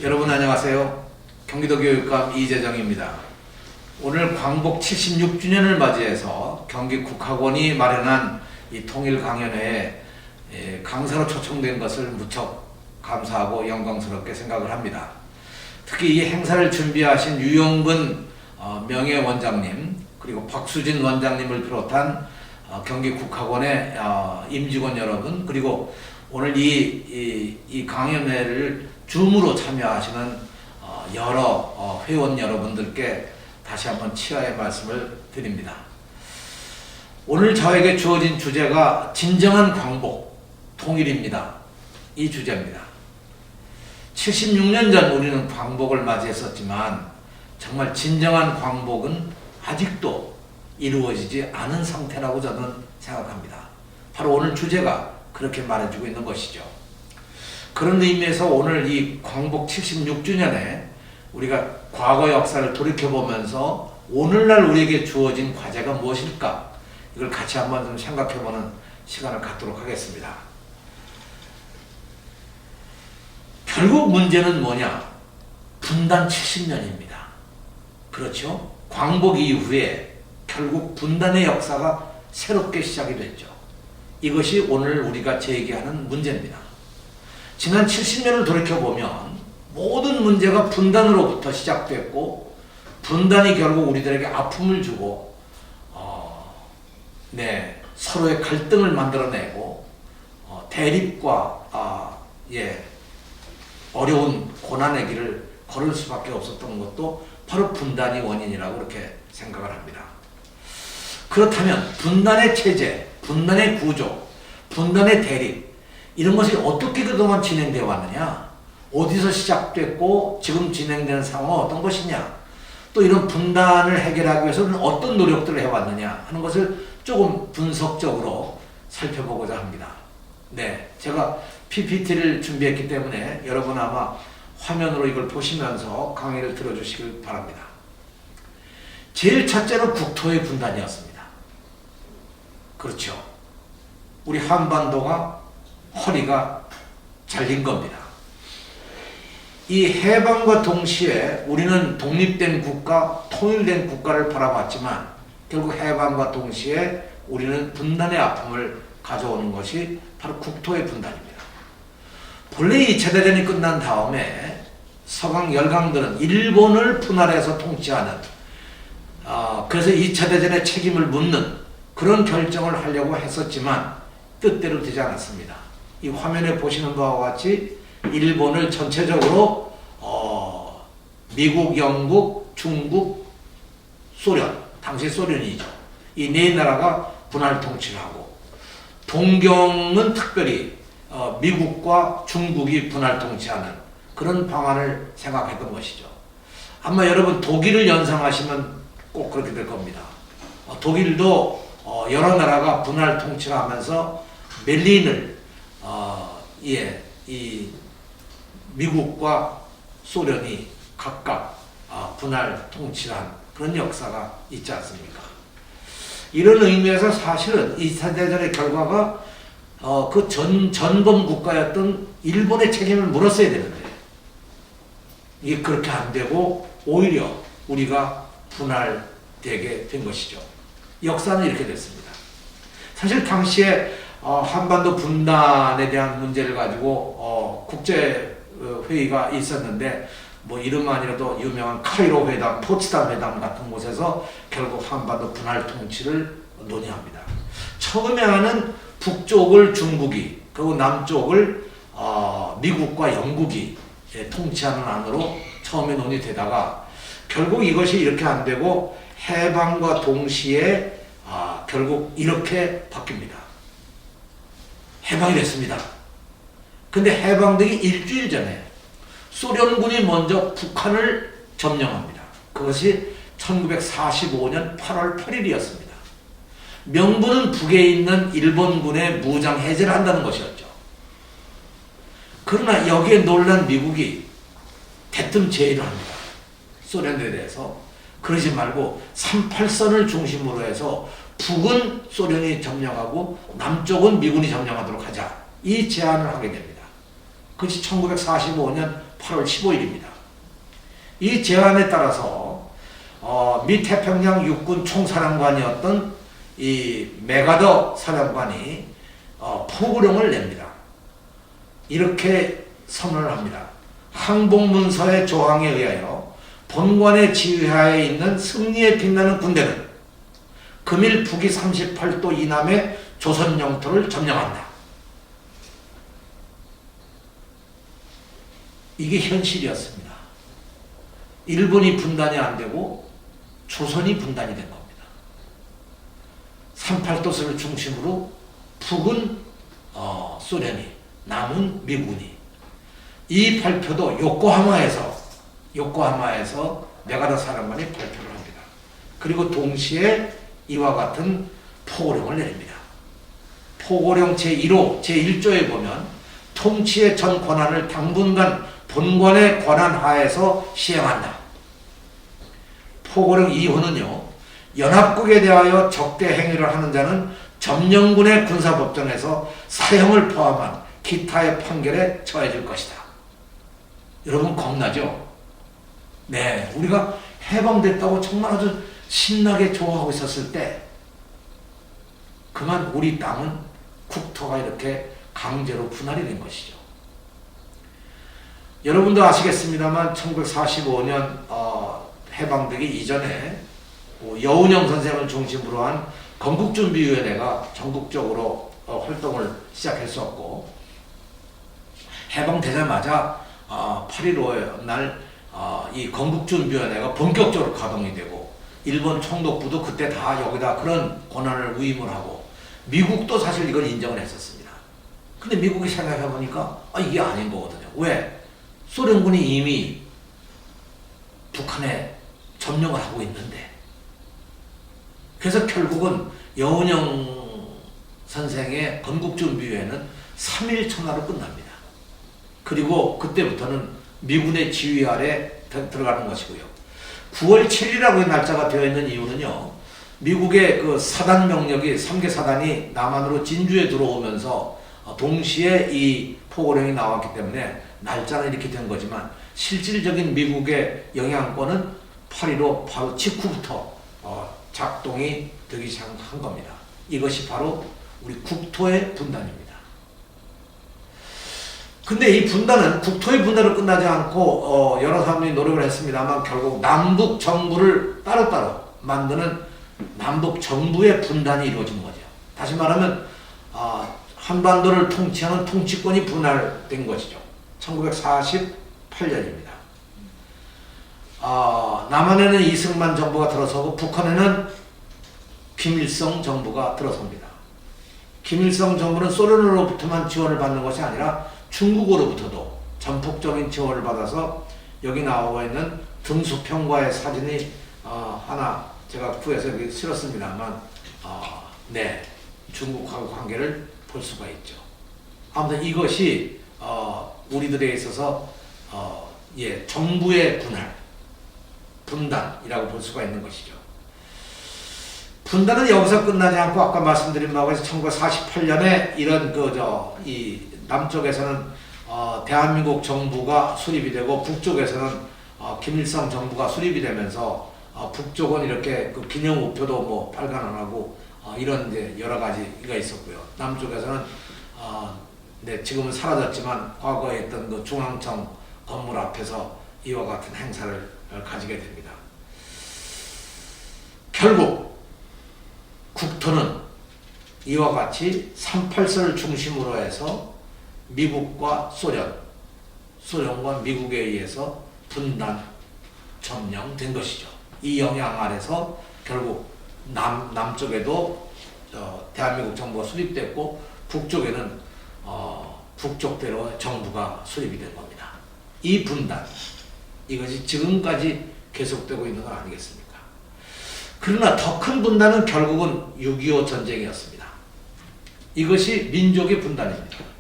여러분 안녕하세요. 경기도 교육감 이재정입니다. 오늘 광복 76주년을 맞이해서 경기국학원이 마련한 이 통일강연회에 강사로 초청된 것을 무척 감사하고 영광스럽게 생각을 합니다. 특히 이 행사를 준비하신 유용근 명예원장님 그리고 박수진 원장님을 비롯한 경기국학원의 임직원 여러분 그리고 오늘 이 강연회를 줌으로 참여하시는 여러 회원 여러분들께 다시 한번 치아의 말씀을 드립니다. 오늘 저에게 주어진 주제가 진정한 광복, 통일입니다. 이 주제입니다. 76년 전 우리는 광복을 맞이했었지만 정말 진정한 광복은 아직도 이루어지지 않은 상태라고 저는 생각합니다. 바로 오늘 주제가 그렇게 말해주고 있는 것이죠. 그런 의미에서 오늘 이 광복 76주년에 우리가 과거 역사를 돌이켜보면서 오늘날 우리에게 주어진 과제가 무엇일까? 이걸 같이 한번 좀 생각해보는 시간을 갖도록 하겠습니다. 결국 문제는 뭐냐? 분단 70년입니다. 그렇죠? 광복 이후에 결국 분단의 역사가 새롭게 시작이 됐죠. 이것이 오늘 우리가 제기하는 문제입니다. 지난 70년을 돌이켜보면 모든 문제가 분단으로부터 시작됐고 분단이 결국 우리들에게 아픔을 주고 서로의 갈등을 만들어내고 대립과 어려운 고난의 길을 걸을 수밖에 없었던 것도 바로 분단이 원인이라고 그렇게 생각을 합니다. 그렇다면 분단의 체제, 분단의 구조, 분단의 대립 이런 것이 어떻게 그동안 진행되어 왔느냐? 어디서 시작됐고 지금 진행되는 상황은 어떤 것이냐? 또 이런 분단을 해결하기 위해서는 어떤 노력들을 해왔느냐 하는 것을 조금 분석적으로 살펴보고자 합니다. 제가 PPT를 준비했기 때문에 여러분 아마 화면으로 이걸 보시면서 강의를 들어주시길 바랍니다. 제일 첫째는 국토의 분단이었습니다. 그렇죠. 우리 한반도가 허리가 잘린 겁니다. 이 해방과 동시에 우리는 독립된 국가, 통일된 국가를 바라봤지만 결국 해방과 동시에 우리는 분단의 아픔을 가져오는 것이 바로 국토의 분단입니다. 본래 2차 대전이 끝난 다음에 서강 열강들은 일본을 분할해서 통치하는 그래서 2차 대전의 책임을 묻는 그런 결정을 하려고 했었지만 뜻대로 되지 않았습니다. 이 화면에 보시는 바와 같이 일본을 전체적으로 미국, 영국, 중국, 소련, 당시 소련이죠. 이 네 나라가 분할 통치를 하고 동경은 특별히 미국과 중국이 분할 통치하는 그런 방안을 생각했던 것이죠. 아마 여러분 독일을 연상하시면 꼭 그렇게 될 겁니다. 독일도 여러 나라가 분할 통치를 하면서 베를린을 이 미국과 소련이 각각 분할 통치한 그런 역사가 있지 않습니까? 이런 의미에서 사실은 2차 대전의 결과가 그 전범 국가였던 일본의 책임을 물었어야 되는데 이게 그렇게 안 되고 오히려 우리가 분할되게 된 것이죠. 역사는 이렇게 됐습니다. 사실 당시에 한반도 분단에 대한 문제를 가지고 국제회의가 있었는데 뭐 이름만이라도 유명한 카이로 회담, 포츠담 회담 같은 곳에서 결국 한반도 분할 통치를 논의합니다. 처음에 하는 북쪽을 중국이 그리고 남쪽을 미국과 영국이 통치하는 안으로 처음에 논의되다가 결국 이것이 이렇게 안 되고 해방과 동시에 결국 이렇게 바뀝니다. 해방이 됐습니다. 근데 해방되기 일주일 전에 소련군이 먼저 북한을 점령합니다. 그것이 1945년 8월 8일이었습니다. 명분은 북에 있는 일본군의 무장 해제를 한다는 것이었죠. 그러나 여기에 놀란 미국이 대뜸 제의를 합니다. 소련에 대해서 그러지 말고 38선을 중심으로 해서 북은 소련이 점령하고 남쪽은 미군이 점령하도록 하자. 이 제안을 하게 됩니다. 그것이 1945년 8월 15일입니다. 이 제안에 따라서 미 태평양 육군 총사령관이었던 이 메가더 사령관이 포고령을 냅니다. 이렇게 선언을 합니다. 항복문서의 조항에 의하여 본관의 지휘하에 있는 승리에 빛나는 군대는 금일 북위 38도 이남의 조선 영토를 점령한다. 이게 현실이었습니다. 일본이 분단이 안 되고 조선이 분단이 된 겁니다. 38도선을 중심으로 북은 소련이, 남은 미군이. 이 발표도 요코하마에서 메가더 사령관이 발표를 합니다. 그리고 동시에 이와 같은 포고령을 내립니다. 포고령 제1호, 제1조에 보면 통치의 전 권한을 당분간 본관의 권한 하에서 시행한다. 포고령 2호는요. 연합국에 대하여 적대 행위를 하는 자는 점령군의 군사법정에서 사형을 포함한 기타의 판결에 처해질 것이다. 여러분 겁나죠? 네, 우리가 해방됐다고 정말 아주 신나게 좋아하고 있었을 때 그만 우리 땅은 국토가 이렇게 강제로 분할이 된 것이죠. 여러분도 아시겠습니다만 1945년 해방되기 이전에 여운형 선생을 중심으로 한 건국준비위원회가 전국적으로 활동을 시작했었고 해방되자마자 8.15 날 이 건국준비위원회가 본격적으로 가동이 되고 일본 총독부도 그때 다 여기다 그런 권한을 위임을 하고 미국도 사실 이걸 인정을 했었습니다. 근데 미국이 생각해보니까 이게 아닌 거거든요. 왜? 소련군이 이미 북한에 점령을 하고 있는데 그래서 결국은 여운형 선생의 건국준비위원회는 3일 천하로 끝납니다. 그리고 그때부터는 미군의 지휘 아래 들어가는 것이고요. 9월 7일이라고 날짜가 되어 있는 이유는요. 미국의 그 사단 명력이 3개 사단이 남한으로 진주에 들어오면서 동시에 이 포고령이 나왔기 때문에 날짜는 이렇게 된 거지만 실질적인 미국의 영향권은 8.15 바로 직후부터 작동이 되기 시작한 겁니다. 이것이 바로 우리 국토의 분단입니다. 근데 이 분단은 국토의 분단으로 끝나지 않고 여러 사람들이 노력을 했습니다만 결국 남북 정부를 따로따로 만드는 남북 정부의 분단이 이루어진 거죠. 다시 말하면 한반도를 통치하는 통치권이 분할된 것이죠. 1948년입니다. 남한에는 이승만 정부가 들어서고 북한에는 김일성 정부가 들어섭니다. 김일성 정부는 소련으로부터만 지원을 받는 것이 아니라 중국으로부터도 전폭적인 지원을 받아서 여기 나와 있는 등수평과의 사진이 하나 제가 구해서 여기 실었습니다만 네, 중국하고 관계를 볼 수가 있죠. 아무튼 이것이 우리들에 있어서 정부의 분단이라고 볼 수가 있는 것이죠. 분단은 여기서 끝나지 않고 아까 말씀드린 바와 같이 1948년에 이런 이 남쪽에서는 대한민국 정부가 수립이 되고 북쪽에서는 김일성 정부가 수립이 되면서 북쪽은 이렇게 그 기념우표도 뭐 발간 안 하고 이런 이제 여러 가지가 있었고요. 남쪽에서는 네, 지금은 사라졌지만 과거에 있던 그 중앙청 건물 앞에서 이와 같은 행사를 가지게 됩니다. 결국 국토는 이와 같이 38선을 중심으로 해서 미국과 소련과 미국에 의해서 분단, 점령된 것이죠. 이 영향 아래서 결국 남쪽에도 대한민국 정부가 수립됐고 북쪽에는 북쪽대로 정부가 수립이 된 겁니다. 이 분단, 이것이 지금까지 계속되고 있는 건 아니겠습니까? 그러나 더 큰 분단은 결국은 6.25 전쟁이었습니다. 이것이 민족의 분단입니다.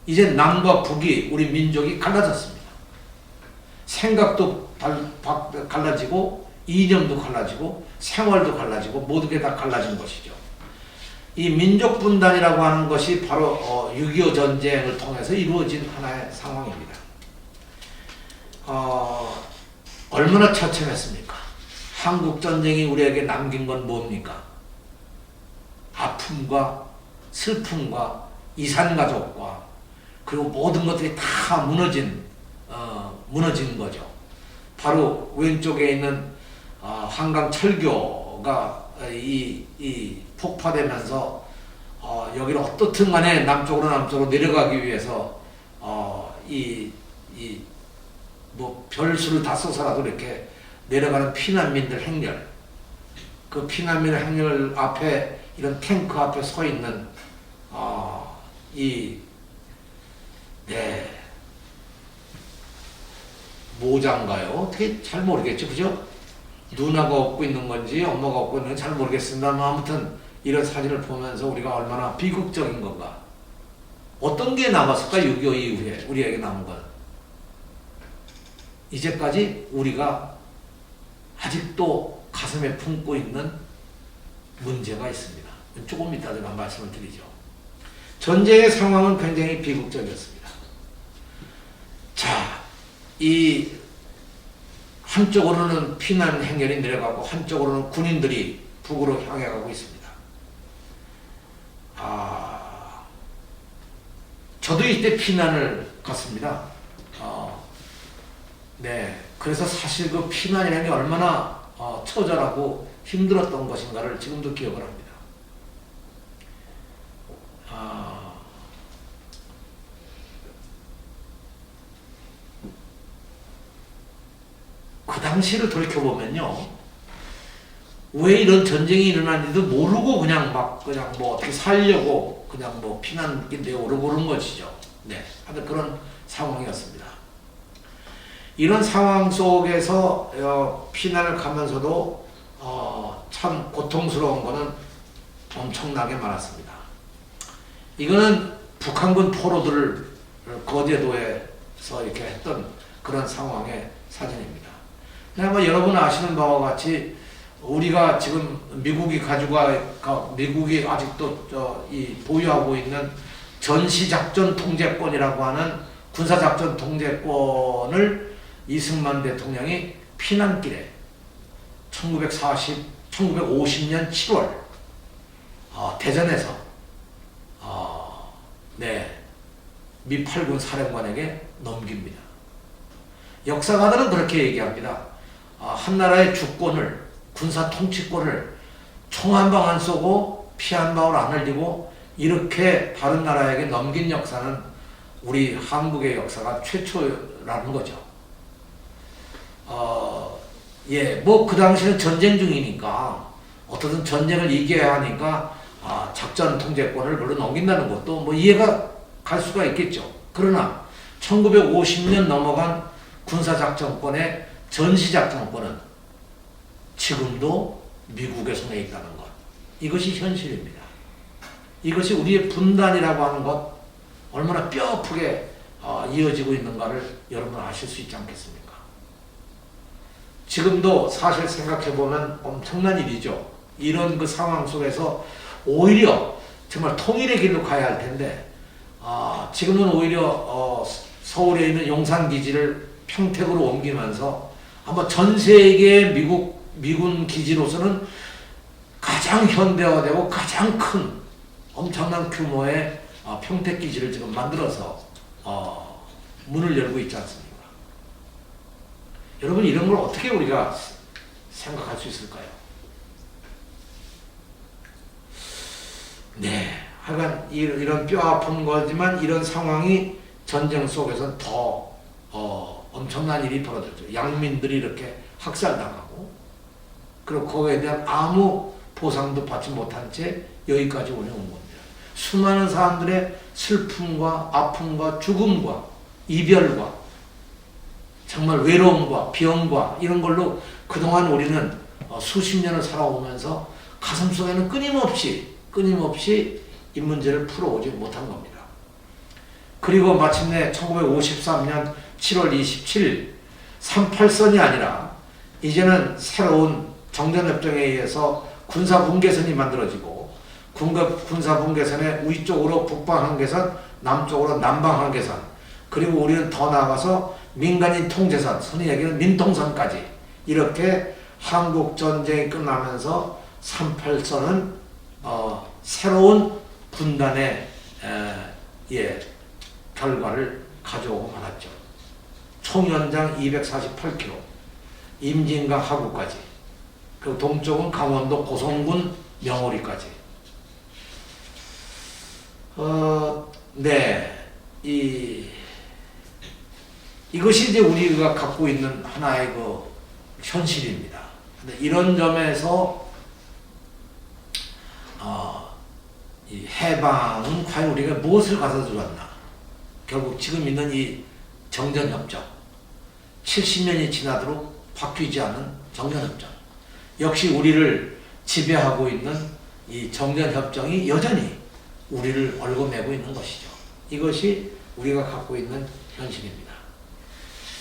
이제 남과 북이 우리 민족이 갈라졌습니다. 생각도 갈라지고 이념도 갈라지고 생활도 갈라지고 모든 게 다 갈라진 것이죠. 이 민족 분단이라고 하는 것이 바로 6.25 전쟁을 통해서 이루어진 하나의 상황입니다. 얼마나 처참했습니까? 한국전쟁이 우리에게 남긴 건 뭡니까? 아픔과 슬픔과 이산가족과 그리고 모든 것들이 다 무너진 거죠. 바로 왼쪽에 있는 한강 철교가 이 폭파되면서 여기를 어떻든 간에 남쪽으로 내려가기 위해서 뭐 별수를 다 써서라도 이렇게 내려가는 피난민들 행렬, 그 피난민 행렬 앞에 이런 탱크 앞에 서 있는 모자인가요? 어떻게 잘 모르겠죠, 그죠? 누나가 업고 있는 건지 엄마가 업고 있는 건지 잘 모르겠습니다만 아무튼 이런 사진을 보면서 우리가 얼마나 비극적인 건가. 어떤 게 남았을까? 6.25 이후에 우리에게 남은 건. 이제까지 우리가 아직도 가슴에 품고 있는 문제가 있습니다. 조금 이따 제가 말씀을 드리죠. 전쟁의 상황은 굉장히 비극적이었습니다. 자, 이 한쪽으로는 피난 행렬이 내려가고 한쪽으로는 군인들이 북으로 향해 가고 있습니다. 저도 이때 피난을 갔습니다. 그래서 사실 그 피난이라는 게 얼마나 처절하고 힘들었던 것인가를 지금도 기억을 합니다. 그 당시를 돌이켜보면요, 왜 이런 전쟁이 일어났는지도 모르고 그냥 뭐 어떻게 살려고 그냥 뭐 피난길에 오르고 그런 것이죠. 하여튼 그런 상황이었습니다. 이런 상황 속에서 피난을 가면서도 참 고통스러운 거는 엄청나게 많았습니다. 이거는 북한군 포로들을 거제도에서 이렇게 했던 그런 상황의 사진입니다. 아마 여러분 아시는 바와 같이 우리가 지금 미국이 아직도 보유하고 있는 전시작전 통제권이라고 하는 군사작전 통제권을 이승만 대통령이 피난길에 1950년 7월 대전에서 미 8군 사령관에게 넘깁니다. 역사가들은 그렇게 얘기합니다. 한 나라의 주권을, 군사 통치권을 총 한 방 안 쏘고 피 한 방울 안 흘리고 이렇게 다른 나라에게 넘긴 역사는 우리 한국의 역사가 최초라는 거죠. 뭐 그 당시는 전쟁 중이니까 어떻든 전쟁을 이겨야 하니까 작전 통제권을 별로 넘긴다는 것도 뭐 이해가 갈 수가 있겠죠. 그러나 1950년 넘어간 군사작전권의 전시작전권은 지금도 미국의 손에 있다는 것. 이것이 현실입니다. 이것이 우리의 분단이라고 하는 것, 얼마나 뼈아프게 이어지고 있는가를 여러분 아실 수 있지 않겠습니까? 지금도 사실 생각해보면 엄청난 일이죠. 이런 그 상황 속에서 오히려 정말 통일의 길로 가야 할 텐데 지금은 오히려 서울에 있는 용산기지를 평택으로 옮기면서 아마 전 세계 미군 기지로서는 가장 현대화되고 가장 큰 엄청난 규모의 평택기지를 지금 만들어서 문을 열고 있지 않습니까? 여러분, 이런 걸 어떻게 우리가 생각할 수 있을까요? 하여간 이런 뼈아픈 거지만 이런 상황이 전쟁 속에서는 더 엄청난 일이 벌어졌죠. 양민들이 이렇게 학살당하고, 그리고 거기에 대한 아무 보상도 받지 못한 채 여기까지 오는 겁니다. 수많은 사람들의 슬픔과 아픔과 죽음과 이별과 정말 외로움과 병과 이런 걸로 그동안 우리는 수십 년을 살아오면서 가슴속에는 끊임없이 이 문제를 풀어오지 못한 겁니다. 그리고 마침내 1953년 7월 27일 38선이 아니라 이제는 새로운 정전협정에 의해서 군사분계선이 만들어지고 군사분계선의 위쪽으로 북방한계선, 남쪽으로 남방한계선, 그리고 우리는 더 나아가서 민간인 통제선, 흔히 얘기하는 민통선까지 이렇게 한국 전쟁이 끝나면서 38선은 새로운 분단의 결과를 가져오고 말았죠. 총연장 248km, 임진강 하구까지, 그리고 동쪽은 강원도 고성군 명오리까지. 이것이 이제 우리가 갖고 있는 하나의 그 현실입니다. 근데 이런 점에서 이 해방은 과연 우리가 무엇을 가져다 주었나? 결국 지금 있는 이 정전협정, 70년이 지나도록 바뀌지 않은 정전협정, 역시 우리를 지배하고 있는 이 정전협정이 여전히 우리를 얽어매고 있는 것이죠. 이것이 우리가 갖고 있는 현실입니다.